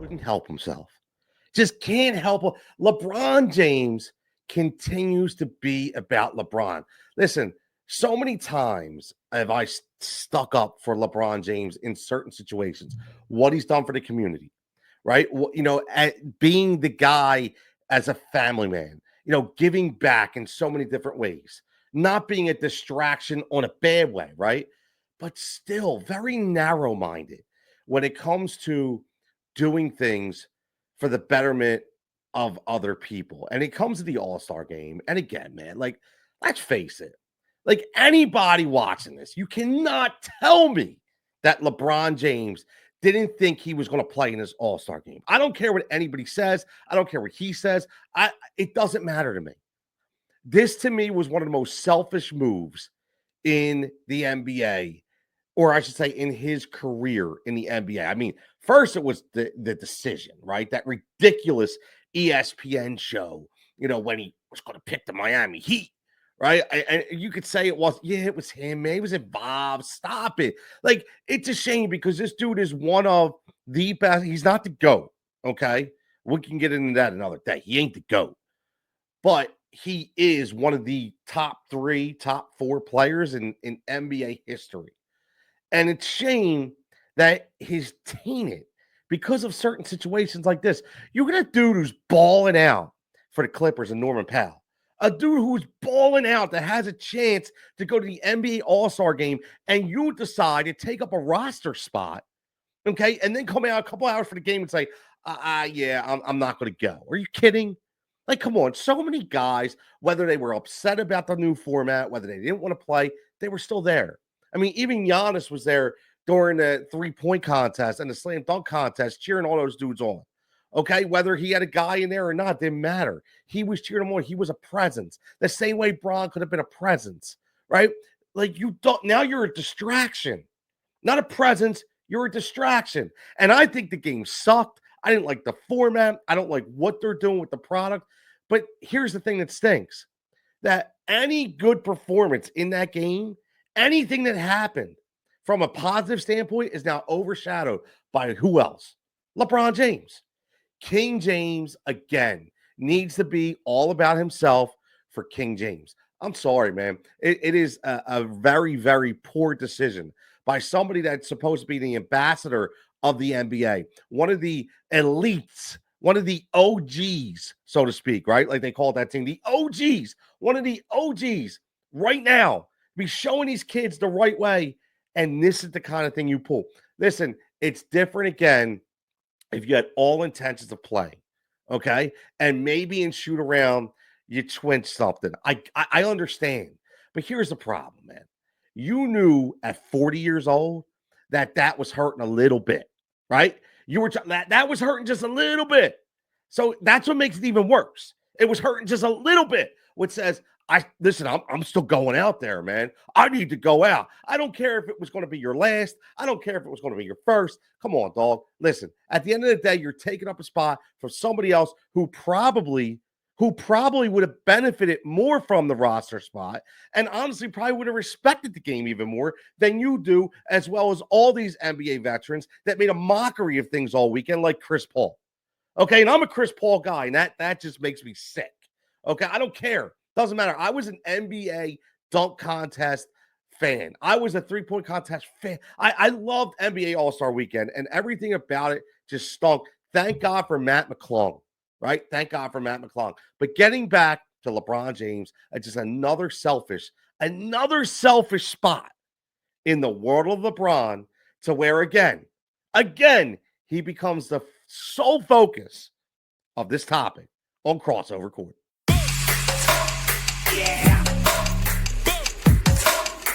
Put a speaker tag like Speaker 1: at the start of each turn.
Speaker 1: couldn't help himself. Just can't help it. LeBron James continues to be about LeBron. Listen, so many times have I stuck up for LeBron James in certain situations, what he's done for the community, right? Being the guy as a family man, giving back in so many different ways, not being a distraction on a bad way, right? But still very narrow minded when it comes to doing things for the betterment of other people. And it comes to the All-Star game. And again, man, like, let's face it, like anybody watching this, you cannot tell me that LeBron James didn't think he was going to play in this All-Star game. I don't care what anybody says. I don't care what he says. It doesn't matter to me. This, to me, was one of the most selfish moves in the NBA, or I should say in his career in the NBA. I mean, first it was the decision, right? That ridiculous ESPN show, when he was going to pick the Miami Heat, right? And you could say it was him, man. He was involved. Stop it. Like, it's a shame because this dude is one of the best. He's not the GOAT, okay? We can get into that another day. He ain't the GOAT. But he is one of the top 4 players in NBA history. And it's shame that he's tainted because of certain situations like this. You got a dude who's balling out for the Clippers and Norman Powell. A dude who's balling out that has a chance to go to the NBA All-Star game, and you decide to take up a roster spot, okay, and then come out a couple hours for the game and say, I'm not going to go. Are you kidding? Like, come on. So many guys, whether they were upset about the new format, whether they didn't want to play, they were still there. I mean, even Giannis was there during the 3-point contest and the slam dunk contest, cheering all those dudes on. Okay, whether he had a guy in there or not, didn't matter. He was cheering them on. He was a presence. The same way Bron could have been a presence, right? Like, now you're a distraction. Not a presence, you're a distraction. And I think the game sucked. I didn't like the format. I don't like what they're doing with the product. But here's the thing that stinks. That any good performance in that game, anything that happened from a positive standpoint is now overshadowed by who else? LeBron James. King James, again, needs to be all about himself for King James. I'm sorry, man. It is a very, very poor decision by somebody that's supposed to be the ambassador of the NBA, one of the elites, one of the OGs, so to speak, right? Like they call that team, the OGs, one of the OGs right now, be showing these kids the right way. And this is the kind of thing you pull. Listen, it's different again if you had all intentions of playing, okay? And maybe in shoot around, you twinge something. I understand. But here's the problem, man. You knew at 40 years old that was hurting a little bit, right? You were that was hurting just a little bit. So that's what makes it even worse. It was hurting just a little bit, which says, I'm still going out there, man. I need to go out. I don't care if it was going to be your last. I don't care if it was going to be your first. Come on, dog. Listen, at the end of the day, you're taking up a spot for somebody else who probably would have benefited more from the roster spot and honestly probably would have respected the game even more than you do, as well as all these NBA veterans that made a mockery of things all weekend, like Chris Paul. Okay, and I'm a Chris Paul guy, and that just makes me sick. Okay, I don't care. Doesn't matter. I was an NBA dunk contest fan. I was a 3-point contest fan. I loved NBA All-Star Weekend, and everything about it just stunk. Thank God for Matt McClung, right? Thank God for Matt McClung. But getting back to LeBron James, just another selfish spot in the world of LeBron to where, again, he becomes the sole focus of this topic on Crossover Court.
Speaker 2: Yeah.